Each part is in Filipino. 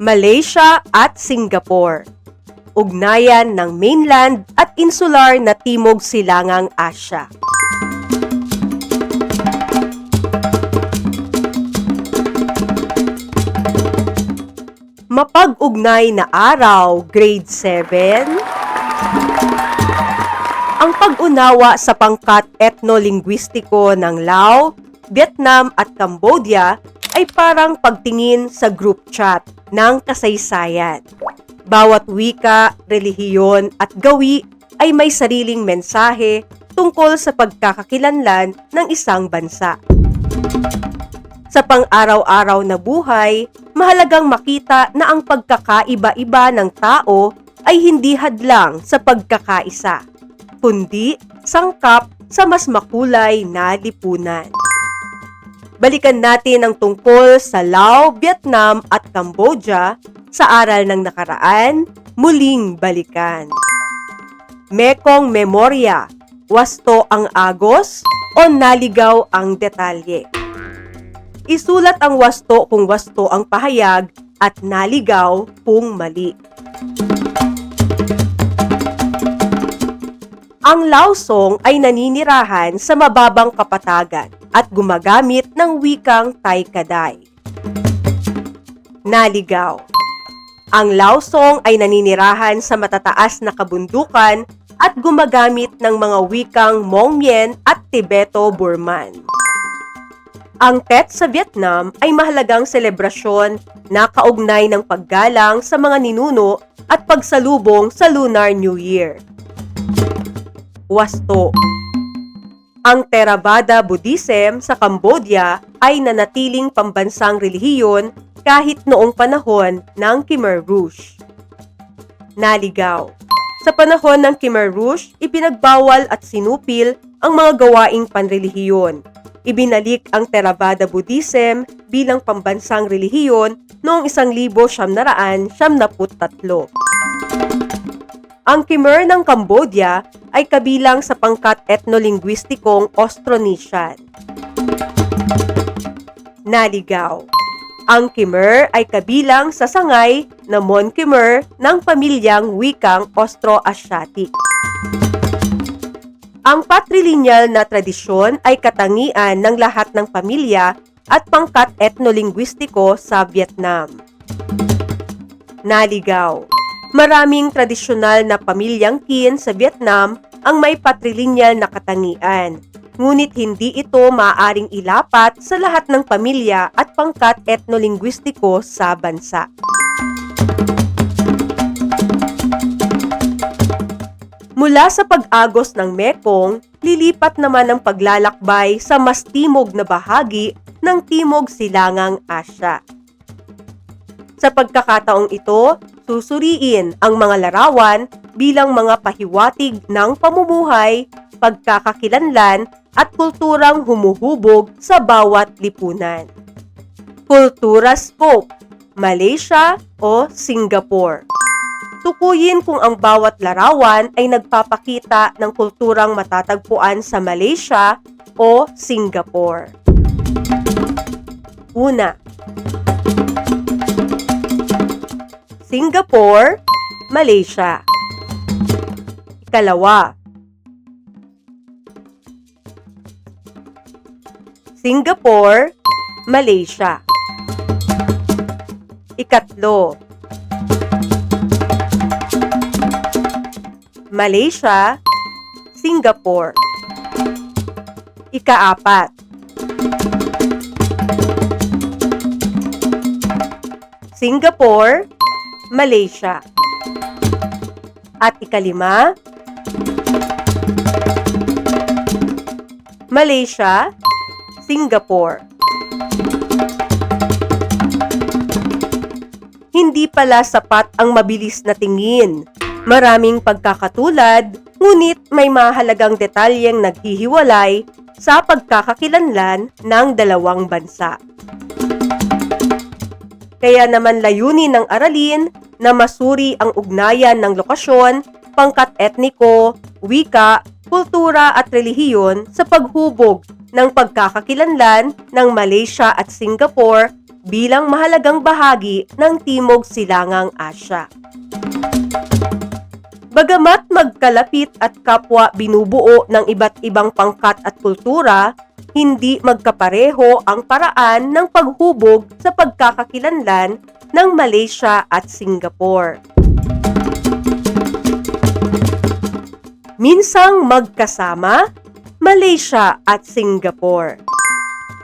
Malaysia at Singapore. Ugnayan ng mainland at insular na Timog Silangang Asya. Mapag-ugnay na araw, Grade 7. Ang pag-unawa sa pangkat etnolinguistiko ng Lao, Vietnam at Cambodia ay parang pagtingin sa group chat ng kasaysayan. Bawat wika, relihiyon at gawi ay may sariling mensahe tungkol sa pagkakakilanlan ng isang bansa. Sa pang-araw-araw na buhay, mahalagang makita na ang pagkakaiba-iba ng tao ay hindi hadlang sa pagkakaisa, kundi sangkap sa mas makulay na lipunan. Balikan natin ang tungkol sa Lao, Vietnam at Cambodia sa aral ng nakaraan, muling balikan. Mekong memorya, wasto ang agos o naligaw ang detalye. Isulat ang wasto kung wasto ang pahayag at naligaw kung mali. Ang Laosong ay naninirahan sa mababang kapatagan at gumagamit ng wikang Tay Kadai. Naligaw. Ang Laosong ay naninirahan sa matataas na kabundukan at gumagamit ng mga wikang Hmong Mien at Tibeto-Burman. Ang Tet sa Vietnam ay mahalagang selebrasyon na kaugnay ng paggalang sa mga ninuno at pagsalubong sa Lunar New Year. Wasto. Ang Theravada Buddhism sa Cambodia ay nanatiling pambansang relihiyon kahit noong panahon ng Khmer Rouge. Naligaw. Sa panahon ng Khmer Rouge, ipinagbawal at sinupil ang mga gawaing panrelihiyon. Ibinalik ang Theravada Buddhism bilang pambansang relihiyon noong 1973. Ang Khmer ng Cambodia ay kabilang sa pangkat etnolinguistikong Austronesian. Naligaw. Ang Khmer ay kabilang sa sangay na Mon Khmer ng pamilyang wikang Austro-Asiatic. Ang patrilineal na tradisyon ay katangian ng lahat ng pamilya at pangkat etnolinguistiko sa Vietnam. Naligaw. Maraming tradisyonal na pamilyang Kin sa Vietnam ang may patrilineal na katangian, ngunit hindi ito maaaring ilapat sa lahat ng pamilya at pangkat etnolinguistiko sa bansa. Mula sa pag-agos ng Mekong, lilipat naman ang paglalakbay sa mas timog na bahagi ng Timog Silangang Asya. Sa pagkakataong ito, susuriin ang mga larawan bilang mga pahiwatig ng pamumuhay, pagkakakilanlan at kulturang humuhubog sa bawat lipunan. Kultura Scope, Malaysia o Singapore. Tukuyin kung ang bawat larawan ay nagpapakita ng kulturang matatagpuan sa Malaysia o Singapore. Una, Singapore, Malaysia. Ikalawa, Singapore, Malaysia. Ikatlo, Malaysia, Singapore. Ikaapat, Singapore, Malaysia. At ikalima, Malaysia, Singapore. Hindi pala sapat ang mabilis na tingin. Maraming pagkakatulad, ngunit may mahalagang detalyeng naghihiwalay sa pagkakakilanlan ng dalawang bansa. Kaya naman layunin ng aralin na masuri ang ugnayan ng lokasyon, pangkat etniko, wika, kultura at relihiyon sa paghubog ng pagkakakilanlan ng Malaysia at Singapore bilang mahalagang bahagi ng Timog Silangang Asya. Bagamat magkalapit at kapwa binubuo ng iba't ibang pangkat at kultura, hindi magkapareho ang paraan ng paghubog sa pagkakakilanlan ng Malaysia at Singapore. Minsang magkasama, Malaysia at Singapore.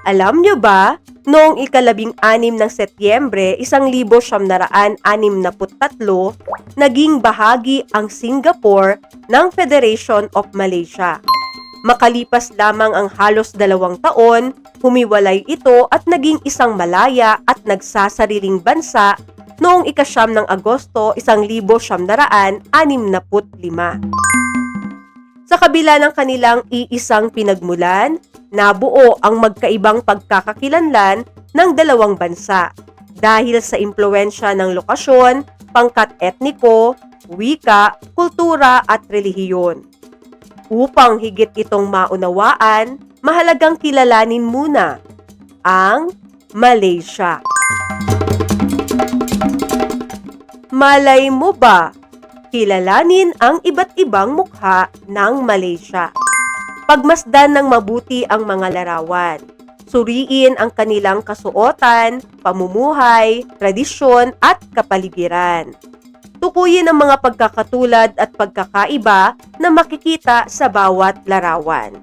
Alam nyo ba, noong ika-16 ng Setyembre 1963, naging bahagi ang Singapore ng Federation of Malaysia. Makalipas lamang ang halos 2 taon, humiwalay ito at naging isang malaya at nagsasariling bansa noong ika-9 ng Agosto 1965. Sa kabila ng kanilang iisang pinagmulan, nabuo ang magkaibang pagkakakilanlan ng dalawang bansa dahil sa impluwensya ng lokasyon, pangkat etniko, wika, kultura at relihiyon. Upang higit itong maunawaan, mahalagang kilalanin muna ang Malaysia. Malay mo ba? Kilalanin ang iba't ibang mukha ng Malaysia. Pagmasdan ng mabuti ang mga larawan. Suriin ang kanilang kasuotan, pamumuhay, tradisyon at kapaligiran. Tukuyin ang mga pagkakatulad at pagkakaiba na makikita sa bawat larawan.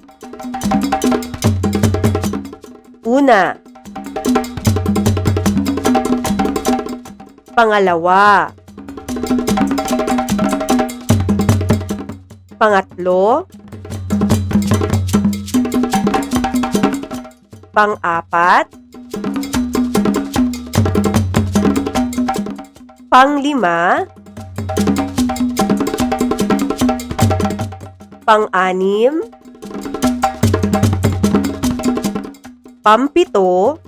Una. Pangalawa. Pangatlo. Pang-apat. Pang-lima. Pang-anim. Pang-pito.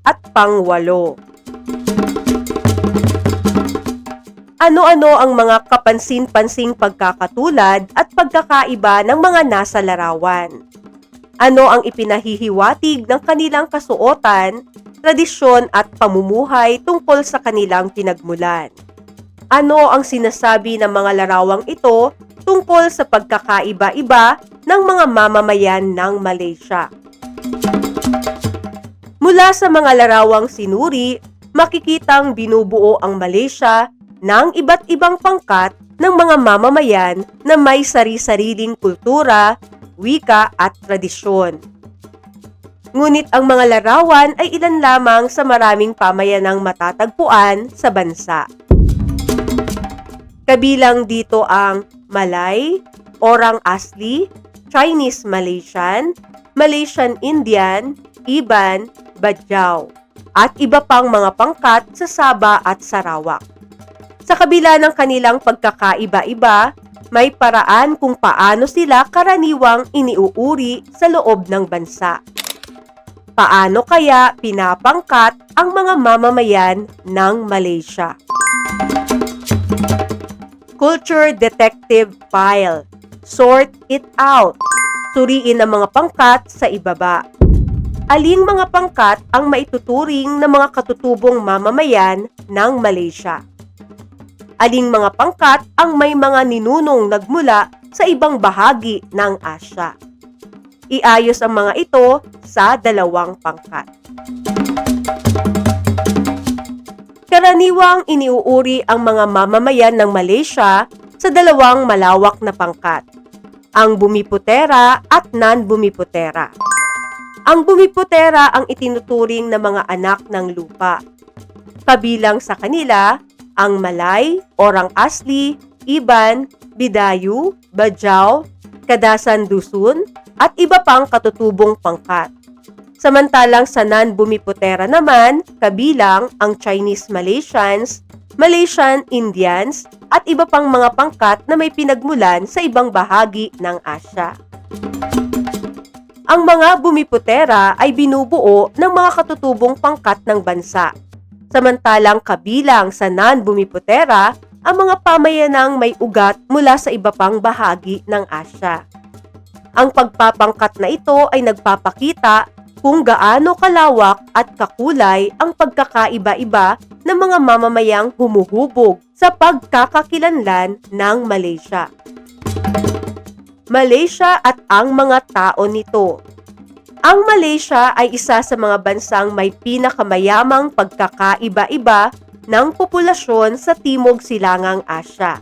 At pang-walo. Ano-ano ang mga kapansin-pansing pagkakatulad at pagkakaiba ng mga nasa larawan? Ano ang ipinahihiwatig ng kanilang kasuotan, tradisyon at pamumuhay tungkol sa kanilang pinagmulan? Ano ang sinasabi ng mga larawang ito tungkol sa pagkakaiba-iba ng mga mamamayan ng Malaysia? Mula sa mga larawang sinuri, makikitang binubuo ang Malaysia ng iba't ibang pangkat ng mga mamamayan na may sari-sariling kultura, wika at tradisyon. Ngunit ang mga larawan ay ilan lamang sa maraming pamayanang matatagpuan sa bansa. Kabilang dito ang Malay, Orang Asli, Chinese Malaysian, Malaysian Indian, Iban, Bajau, at iba pang mga pangkat sa Sabah at Sarawak. Sa kabila ng kanilang pagkakaiba-iba, may paraan kung paano sila karaniwang iniuuri sa loob ng bansa. Paano kaya pinapangkat ang mga mamamayan ng Malaysia? Culture Detective File. Sort it out. Suriin ang mga pangkat sa ibaba. Aling mga pangkat ang maituturing na mga katutubong mamamayan ng Malaysia? Aling mga pangkat ang may mga ninunong nagmula sa ibang bahagi ng Asya? Iayos ang mga ito sa dalawang pangkat. Karaniwang iniuuri ang mga mamamayan ng Malaysia sa dalawang malawak na pangkat, ang bumiputera at non-bumiputera. Ang bumiputera ang itinuturing na mga anak ng lupa. Kabilang sa kanila, ang Malay, Orang Asli, Iban, Bidayu, Bajau, Kadasan Dusun, at iba pang katutubong pangkat. Samantalang sa non-bumiputera naman, kabilang ang Chinese Malaysians, Malaysian Indians, at iba pang mga pangkat na may pinagmulan sa ibang bahagi ng Asya. Ang mga bumiputera ay binubuo ng mga katutubong pangkat ng bansa. Samantalang kabilang sa non-bumiputera ang mga pamayanang may ugat mula sa iba pang bahagi ng Asya. Ang pagpapangkat na ito ay nagpapakita kung gaano kalawak at kakulay ang pagkakaiba-iba ng mga mamamayang humuhubog sa pagkakakilanlan ng Malaysia. Malaysia at ang mga tao nito. Ang Malaysia ay isa sa mga bansang may pinakamayamang pagkakaiba-iba ng populasyon sa Timog Silangang Asya.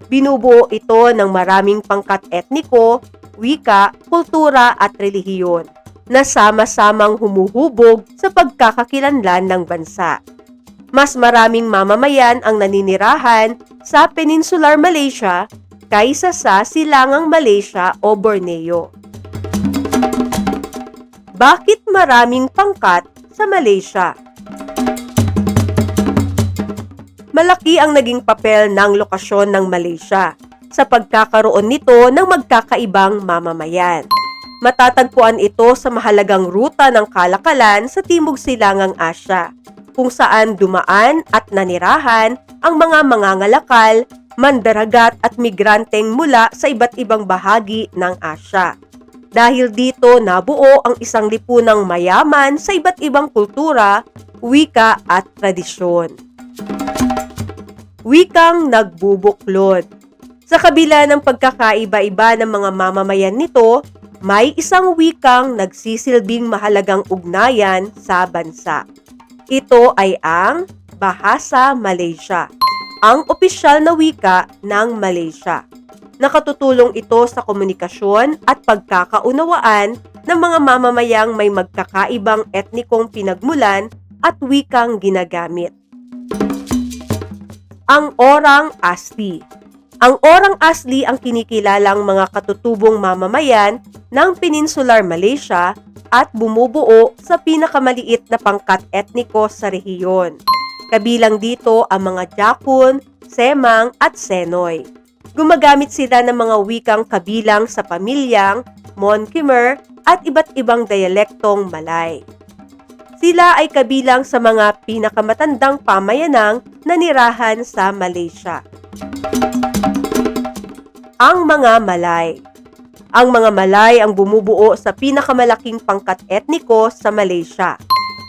Binubuo ito ng maraming pangkat etniko, wika, kultura at relihiyon na sama-samang humuhubog sa pagkakakilanlan ng bansa. Mas maraming mamamayan ang naninirahan sa Peninsular Malaysia kaysa sa Silangang Malaysia o Borneo. Bakit maraming pangkat sa Malaysia? Malaki ang naging papel ng lokasyon ng Malaysia sa pagkakaroon nito ng magkakaibang mamamayan. Matatagpuan ito sa mahalagang ruta ng kalakalan sa Timog Silangang Asya, kung saan dumaan at nanirahan ang mga mangangalakal, mandaragat at migranteng mula sa iba't ibang bahagi ng Asya. Dahil dito nabuo ang isang lipunang mayaman sa iba't ibang kultura, wika at tradisyon. Wikang nagbubuklod. Sa kabila ng pagkakaiba-iba ng mga mamamayan nito, may isang wikang nagsisilbing mahalagang ugnayan sa bansa. Ito ay ang Bahasa Malaysia, ang opisyal na wika ng Malaysia. Nakatutulong ito sa komunikasyon at pagkakaunawaan ng mga mamamayang may magkakaibang etnikong pinagmulan at wikang ginagamit. Ang Orang Asli. Ang Orang Asli ang kinikilalang mga katutubong mamamayan ng Peninsular Malaysia at bumubuo sa pinakamaliit na pangkat etniko sa rehiyon. Kabilang dito ang mga Jakun, Semang at Senoy. Gumagamit sila ng mga wikang kabilang sa pamilyang Mon Khmer at iba't ibang dialektong Malay. Sila ay kabilang sa mga pinakamatandang pamayanang nanirahan sa Malaysia. Ang mga Malay. Ang mga Malay ang bumubuo sa pinakamalaking pangkat etniko sa Malaysia.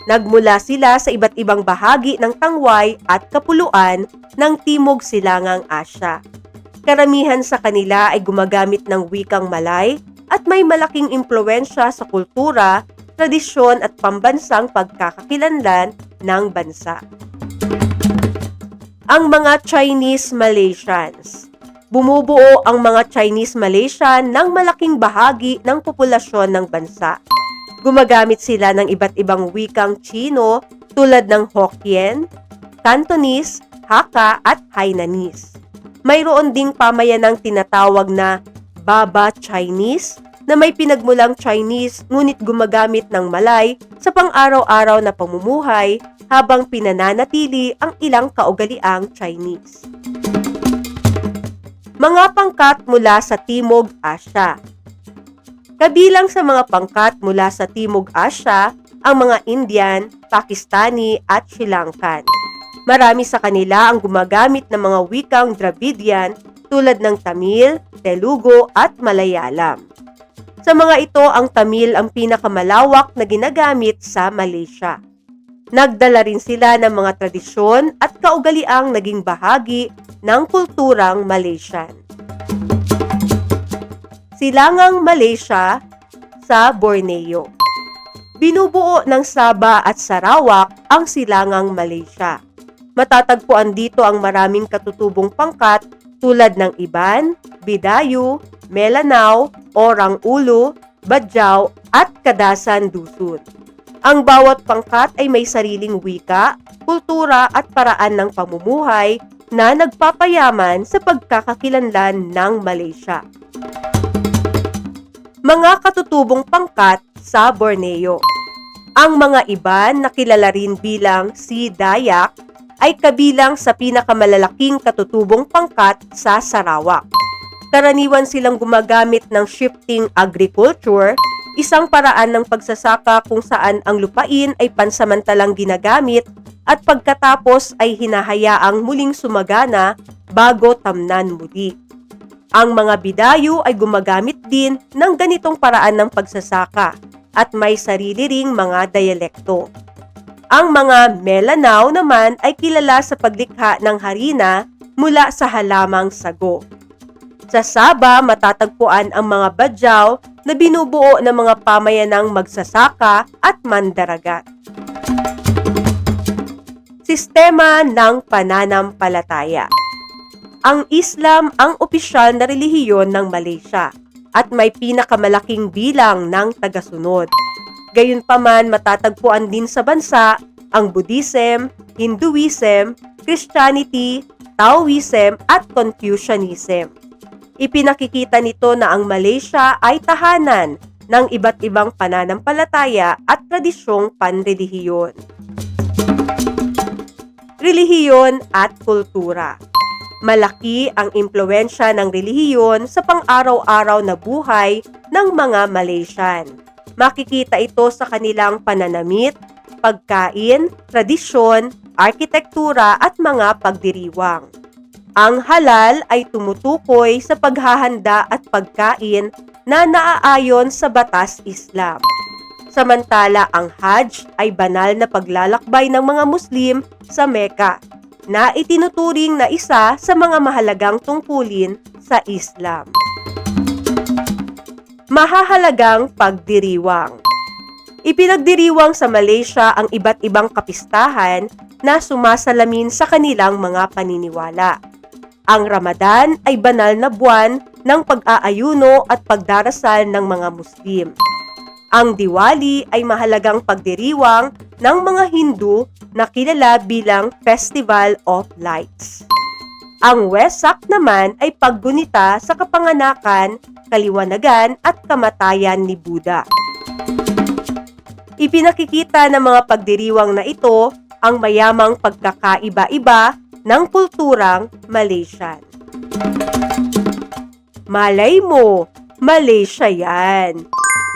Nagmula sila sa iba't ibang bahagi ng Tangway at Kapuluan ng Timog Silangang Asya. Karamihan sa kanila ay gumagamit ng wikang Malay at may malaking impluwensya sa kultura, tradisyon at pambansang pagkakakilanlan ng bansa. Ang mga Chinese Malaysians. Bumubuo ang mga Chinese Malaysian ng malaking bahagi ng populasyon ng bansa. Gumagamit sila ng iba't ibang wikang Chino tulad ng Hokkien, Cantonese, Hakka at Hainanese. Mayroon ding pamayanang tinatawag na Baba Chinese na may pinagmulang Chinese ngunit gumagamit ng Malay sa pang-araw-araw na pamumuhay habang pinananatili ang ilang kaugaliang Chinese. Mga pangkat mula sa Timog Asya. Kabilang sa mga pangkat mula sa Timog Asya ang mga Indian, Pakistani at Sri Lankan. Marami sa kanila ang gumagamit ng mga wikang Dravidian tulad ng Tamil, Telugu at Malayalam. Sa mga ito, ang Tamil ang pinakamalawak na ginagamit sa Malaysia. Nagdala rin sila ng mga tradisyon at kaugaliang naging bahagi ng kulturang Malaysian. Silangang Malaysia sa Borneo. Binubuo ng Sabah at Sarawak ang Silangang Malaysia. Matatagpuan dito ang maraming katutubong pangkat tulad ng Iban, Bidayu, Melanau, Orang Ulu, Badjao at Kadasan Dusun. Ang bawat pangkat ay may sariling wika, kultura at paraan ng pamumuhay na nagpapayaman sa pagkakakilanlan ng Malaysia. Mga katutubong pangkat sa Borneo. Ang mga Iban na kilala rin bilang si Dayak ay kabilang sa pinakamalalaking katutubong pangkat sa Sarawak. Karaniwan silang gumagamit ng shifting agriculture, isang paraan ng pagsasaka kung saan ang lupain ay pansamantalang ginagamit at pagkatapos ay hinahayaang muling sumagana bago tamnan muli. Ang mga Bidayu ay gumagamit din ng ganitong paraan ng pagsasaka, at may sarili ring mga diyalekto. Ang mga Melanau naman ay kilala sa paglikha ng harina mula sa halamang sago. Sa Sabah, matatagpuan ang mga Badjao na binubuo ng mga pamayanang magsasaka at mandaragat. Sistema ng pananampalataya. Ang Islam ang opisyal na relihiyon ng Malaysia at may pinakamalaking bilang ng tagasunod. Gayunpaman, matatagpuan din sa bansa ang Buddhism, Hinduism, Christianity, Taoism at Confucianism. Ipinakikita nito na ang Malaysia ay tahanan ng iba't ibang pananampalataya at tradisyong panrelihiyon. Relihiyon at kultura. Malaki ang impluwensya ng relihiyon sa pang-araw-araw na buhay ng mga Malaysian. Makikita ito sa kanilang pananamit, pagkain, tradisyon, arkitektura at mga pagdiriwang. Ang halal ay tumutukoy sa paghahanda at pagkain na naaayon sa batas Islam. Samantala, ang Hajj ay banal na paglalakbay ng mga Muslim sa Mecca, na itinuturing na isa sa mga mahalagang tungkulin sa Islam. Mahahalagang pagdiriwang. Ipinagdiriwang sa Malaysia ang iba't ibang kapistahan na sumasalamin sa kanilang mga paniniwala. Ang Ramadan ay banal na buwan ng pag-aayuno at pagdarasal ng mga Muslim. Ang Diwali ay mahalagang pagdiriwang ng mga Hindu na kilala bilang Festival of Lights. Ang Wesak naman ay paggunita sa kapanganakan, kaliwanagan at kamatayan ni Buddha. Ipinakikita ng mga pagdiriwang na ito ang mayamang pagkakaiba-iba ng kulturang Malaysian. Malay mo, Malaysia yan!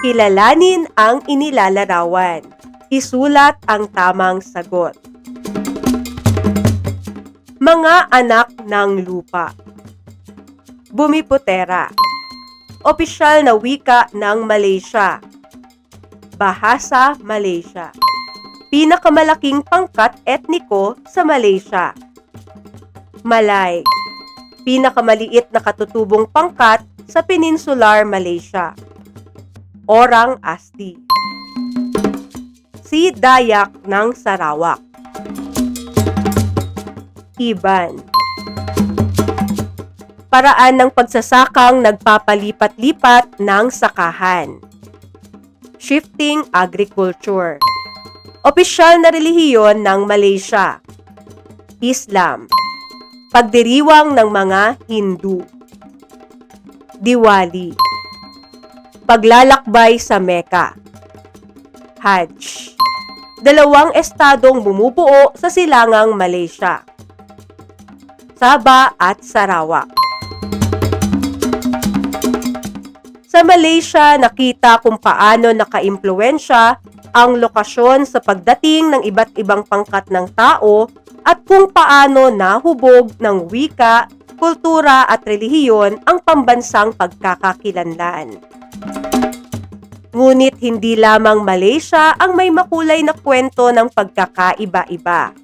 Kilalanin ang inilalarawan. Isulat ang tamang sagot. Mga anak ng lupa. Bumiputera. Opisyal na wika ng Malaysia. Bahasa Malaysia. Pinakamalaking pangkat etniko sa Malaysia. Malay. Pinakamaliit na katutubong pangkat sa Peninsular Malaysia. Orang Asli. Si Dayak ng Sarawak. Iban. Paraan ng pagsasakang nagpapalipat-lipat ng sakahan. Shifting agriculture. Opisyal na relihiyon ng Malaysia. Islam. Pagdiriwang ng mga Hindu. Diwali. Paglalakbay sa Mecca. Hajj. Dalawang estadong bumubuo sa silangang Malaysia. Sabah at Sarawak. Sa Malaysia, nakita kung paano nakaimpluwensya ang lokasyon sa pagdating ng iba't ibang pangkat ng tao at kung paano nahubog ng wika, kultura at relihiyon ang pambansang pagkakakilanlan. Ngunit hindi lamang Malaysia ang may makulay na kwento ng pagkakaiba-iba.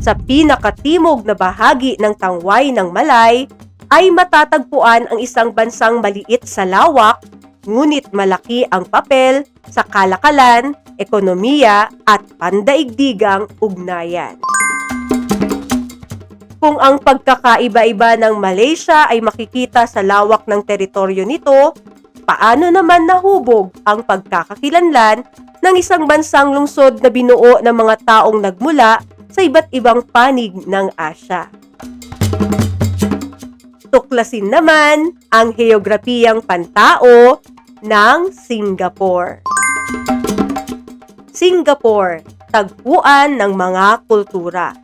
Sa pinakatimog na bahagi ng tangway ng Malay ay matatagpuan ang isang bansang maliit sa lawak, ngunit malaki ang papel sa kalakalan, ekonomiya at pandaigdigang ugnayan. Kung ang pagkakaiba-iba ng Malaysia ay makikita sa lawak ng teritoryo nito, paano naman nahubog ang pagkakakilanlan ng isang bansang lungsod na binuo ng mga taong nagmula sa iba't ibang panig ng Asya? Tuklasin naman ang heograpiyang pantao ng Singapore. Singapore, tagpuan ng mga kultura.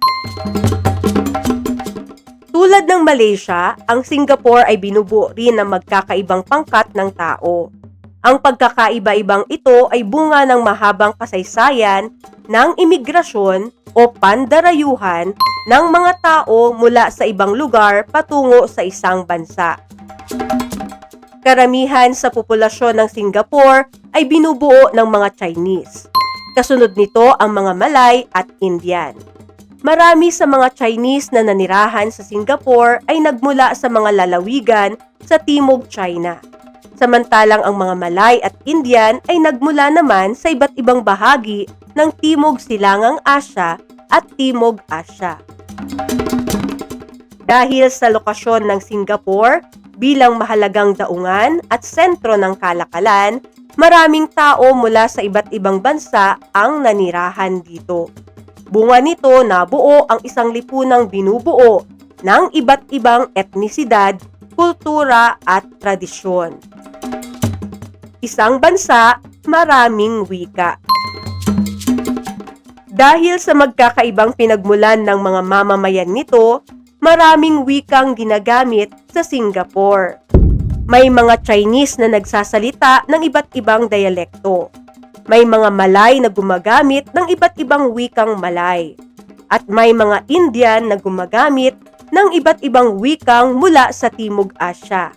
Tulad ng Malaysia, ang Singapore ay binubuo rin ng magkakaibang pangkat ng tao. Ang pagkakaiba-ibang ito ay bunga ng mahabang kasaysayan ng imigrasyon o pandarayuhan ng mga tao mula sa ibang lugar patungo sa isang bansa. Karamihan sa populasyon ng Singapore ay binubuo ng mga Chinese. Kasunod nito ang mga Malay at Indian. Marami sa mga Chinese na nanirahan sa Singapore ay nagmula sa mga lalawigan sa Timog China. Samantalang ang mga Malay at Indian ay nagmula naman sa iba't ibang bahagi ng Timog Silangang Asya at Timog Asya. Dahil sa lokasyon ng Singapore bilang mahalagang daungan at sentro ng kalakalan, maraming tao mula sa iba't ibang bansa ang nanirahan dito. Bunga nito na buo ang isang lipunang binubuo ng iba't ibang etnisidad, kultura at tradisyon. Isang bansa, maraming wika. Dahil sa magkakaibang pinagmulan ng mga mamamayan nito, maraming wikang ginagamit sa Singapore. May mga Chinese na nagsasalita ng iba't ibang dialekto. May mga Malay na gumagamit ng iba't ibang wikang Malay. At may mga Indian na gumagamit ng iba't ibang wikang mula sa Timog Asya.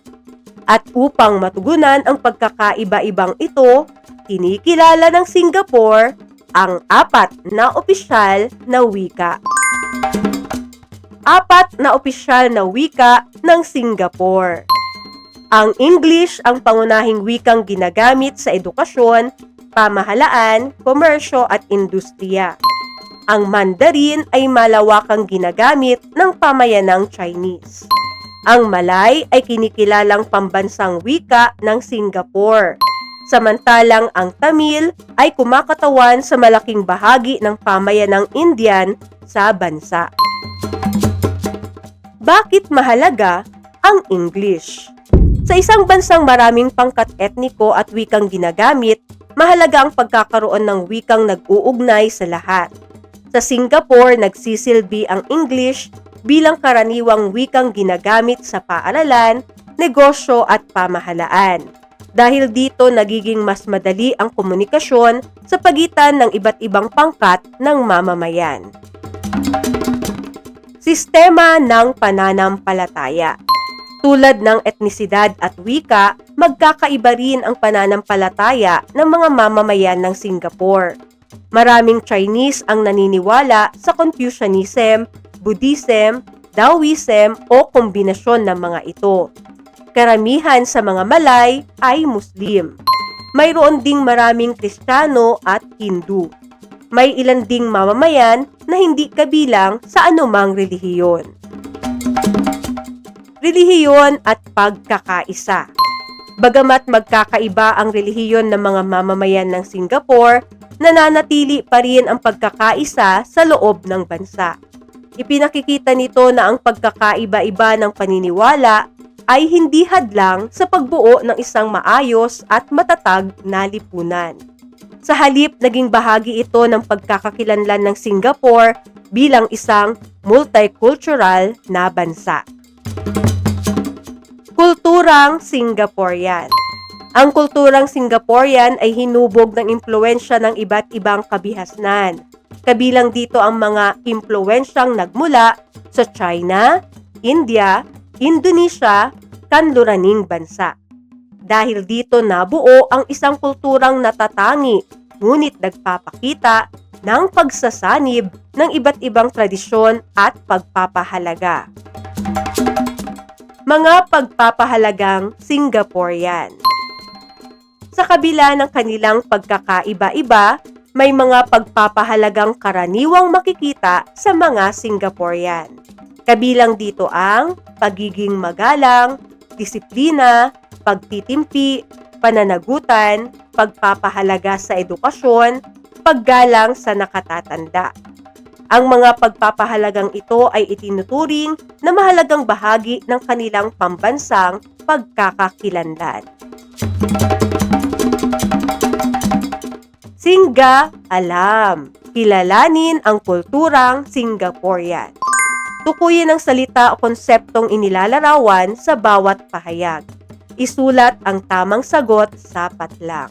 At upang matugunan ang pagkakaiba-ibang ito, kinikilala ng Singapore ang 4 na opisyal na wika. 4 na opisyal na wika ng Singapore. Ang English ang pangunahing wikang ginagamit sa edukasyon, pamahalaan, komersyo at industriya. Ang Mandarin ay malawakang ginagamit ng pamayanang Chinese. Ang Malay ay kinikilalang pambansang wika ng Singapore. Samantalang ang Tamil ay kumakatawan sa malaking bahagi ng pamayanang Indian sa bansa. Bakit mahalaga ang English? Sa isang bansang maraming pangkat etniko at wikang ginagamit, mahalaga ang pagkakaroon ng wikang nag-uugnay sa lahat. Sa Singapore, nagsisilbi ang English bilang karaniwang wikang ginagamit sa paaralan, negosyo at pamahalaan. Dahil dito, nagiging mas madali ang komunikasyon sa pagitan ng iba't ibang pangkat ng mamamayan. Sistema ng pananampalataya. Tulad ng etnisidad at wika, magkakaiba rin ang pananampalataya ng mga mamamayan ng Singapore. Maraming Chinese ang naniniwala sa Confucianism, Buddhism, Taoism o kombinasyon ng mga ito. Karamihan sa mga Malay ay Muslim. Mayroon ding maraming Kristiyano at Hindu. May ilan ding mamamayan na hindi kabilang sa anumang relihiyon. Relihiyon at pagkakaisa. Bagamat magkakaiba ang relihiyon ng mga mamamayan ng Singapore, nananatili pa rin ang pagkakaisa sa loob ng bansa. Ipinakikita nito na ang pagkakaiba-iba ng paniniwala ay hindi hadlang sa pagbuo ng isang maayos at matatag na lipunan. Sa halip, naging bahagi ito ng pagkakakilanlan ng Singapore bilang isang multicultural na bansa. Kulturang Singaporean. Ang kulturang Singaporean ay hinubog ng impluwensya ng iba't ibang kabihasnan. Kabilang dito ang mga impluwensyang nagmula sa China, India, Indonesia, kanluraning bansa. Dahil dito nabuo ang isang kulturang natatangi, ngunit nagpapakita ng pagsasanib ng iba't ibang tradisyon at pagpapahalaga. Mga pagpapahalagang Singaporean. Sa kabila ng kanilang pagkakaiba-iba, may mga pagpapahalagang karaniwang makikita sa mga Singaporean. Kabilang dito ang pagiging magalang, disiplina, pagtitimpi, pananagutan, pagpapahalaga sa edukasyon, paggalang sa nakatatanda. Ang mga pagpapahalagang ito ay itinuturing na mahalagang bahagi ng kanilang pambansang pagkakakilanlan. Singa-alam. Kilalanin ang kulturang Singaporean. Tukuyin ang salita o konseptong inilalarawan sa bawat pahayag. Isulat ang tamang sagot sa patlang.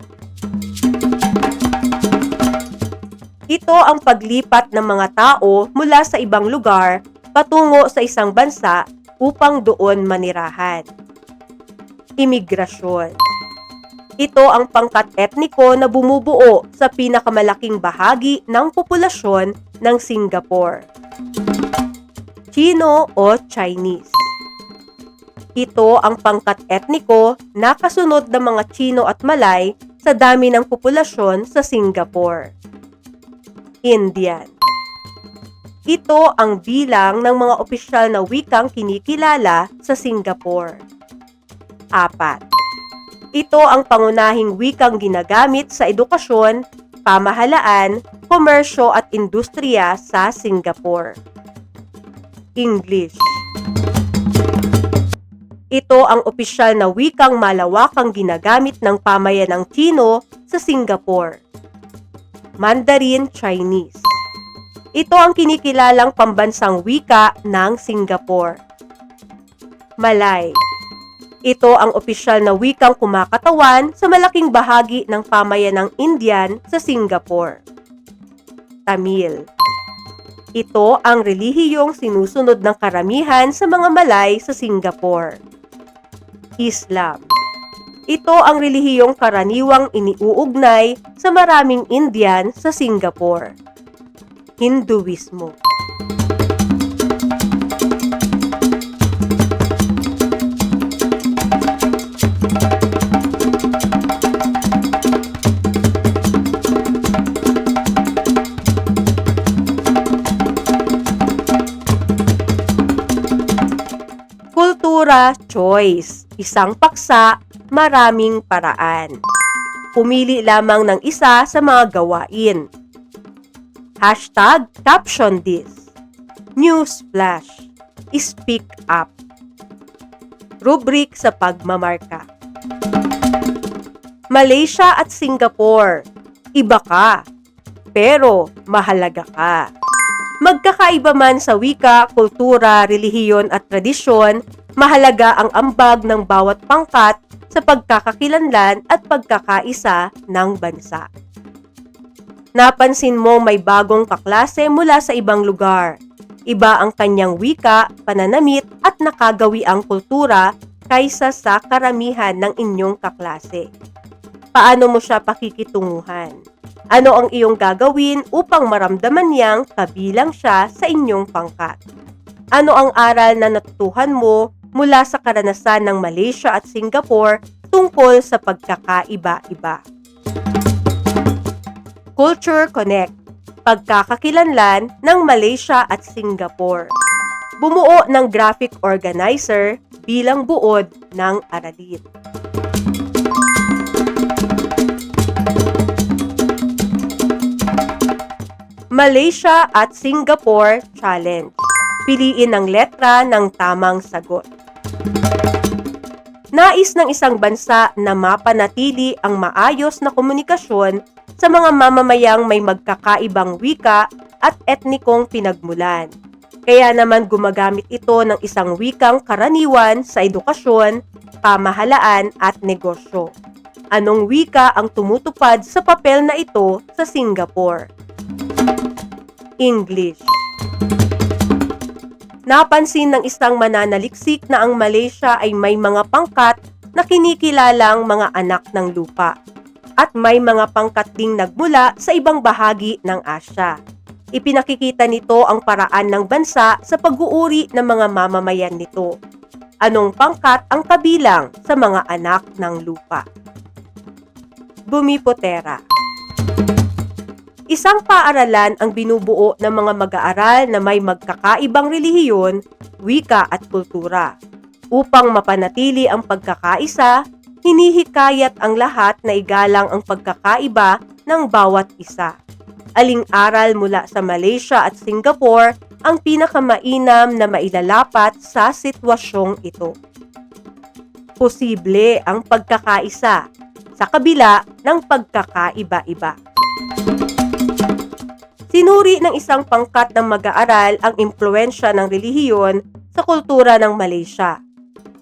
Ito ang paglipat ng mga tao mula sa ibang lugar patungo sa isang bansa upang doon manirahan. Imigrasyon. Ito ang pangkat etniko na bumubuo sa pinakamalaking bahagi ng populasyon ng Singapore. Chino o Chinese. Ito ang pangkat etniko na kasunod ng mga Chino at Malay sa dami ng populasyon sa Singapore. Indian. Ito ang bilang ng mga opisyal na wikang kinikilala sa Singapore. 4. Ito ang pangunahing wikang ginagamit sa edukasyon, pamahalaan, komersyo at industriya sa Singapore. English. Ito ang opisyal na wikang malawakang ginagamit ng pamayanang Chino sa Singapore. Mandarin Chinese. Ito ang kinikilalang pambansang wika ng Singapore. Malay. Ito ang opisyal na wikang kumakatawan sa malaking bahagi ng pamayanang Indian sa Singapore. Tamil. Ito ang relihiyong sinusunod ng karamihan sa mga Malay sa Singapore. Islam. Ito ang relihiyong karaniwang iniuugnay sa maraming Indian sa Singapore. Hinduismo. Kultura choice. Isang paksa, maraming paraan. Pumili lamang ng isa sa mga gawain. #caption this. Newsflash. Speak up. Rubrik sa pagmamarka. Malaysia at Singapore. Iba ka, pero mahalaga ka. Magkakaiba man sa wika, kultura, relihiyon at tradisyon, mahalaga ang ambag ng bawat pangkat sa pagkakakilanlan at pagkakaisa ng bansa. Napansin mo may bagong kaklase mula sa ibang lugar. Iba ang kanyang wika, pananamit at nakagawiang kultura kaysa sa karamihan ng inyong kaklase. Paano mo siya pakikitunguhan? Ano ang iyong gagawin upang maramdaman niyang kabilang siya sa inyong pangkat? Ano ang aral na natutuhan mo mula sa karanasan ng Malaysia at Singapore tungkol sa pagkakaiba-iba? Culture Connect. Pagkakakilanlan ng Malaysia at Singapore. Bumuo ng graphic organizer bilang buod ng aralin. Malaysia at Singapore Challenge. Piliin ang letra ng tamang sagot. Nais ng isang bansa na mapanatili ang maayos na komunikasyon sa mga mamamayang may magkakaibang wika at etnikong pinagmulan. Kaya naman gumagamit ito ng isang wikang karaniwan sa edukasyon, pamahalaan at negosyo. Anong wika ang tumutupad sa papel na ito sa Singapore? English. Napansin ng isang mananaliksik na ang Malaysia ay may mga pangkat na kinikilalang mga anak ng lupa at may mga pangkat ding nagmula sa ibang bahagi ng Asya. Ipinakikita nito ang paraan ng bansa sa pag-uuri ng mga mamamayan nito. Anong pangkat ang kabilang sa mga anak ng lupa? Bumipotera. Isang paaralan ang binubuo ng mga mag-aaral na may magkakaibang relihiyon, wika at kultura. Upang mapanatili ang pagkakaisa, hinihikayat ang lahat na igalang ang pagkakaiba ng bawat isa. Aling aral mula sa Malaysia at Singapore ang pinakamainam na mailalapat sa sitwasyong ito? Posible ang pagkakaisa sa kabila ng pagkakaiba-iba. Sinuri ng isang pangkat ng mag-aaral ang impluwensya ng relihiyon sa kultura ng Malaysia.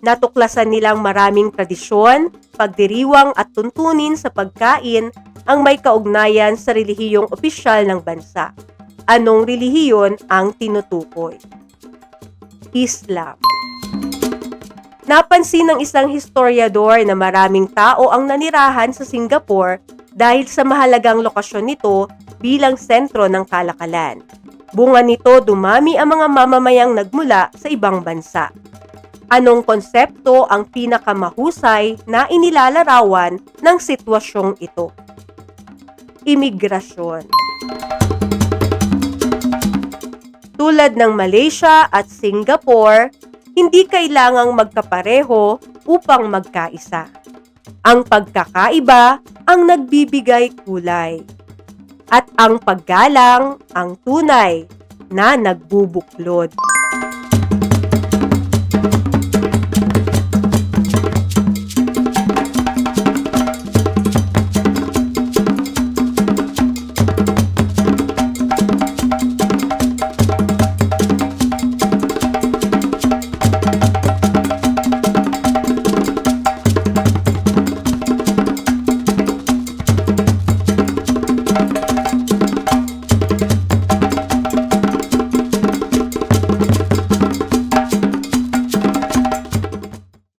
Natuklasan nilang maraming tradisyon, pagdiriwang at tuntunin sa pagkain ang may kaugnayan sa relihiyong opisyal ng bansa. Anong relihiyon ang tinutukoy? Islam. Napansin ng isang historiador na maraming tao ang nanirahan sa Singapore dahil sa mahalagang lokasyon nito bilang sentro ng kalakalan. Bunga nito, dumami ang mga mamamayang nagmula sa ibang bansa. Anong konsepto ang pinakamahusay na inilalarawan ng sitwasyong ito? Imigrasyon. Tulad ng Malaysia at Singapore, hindi kailangang magkapareho upang magkaisa. Ang pagkakaiba ang nagbibigay kulay. At ang paggalang ang tunay na nagbubuklod.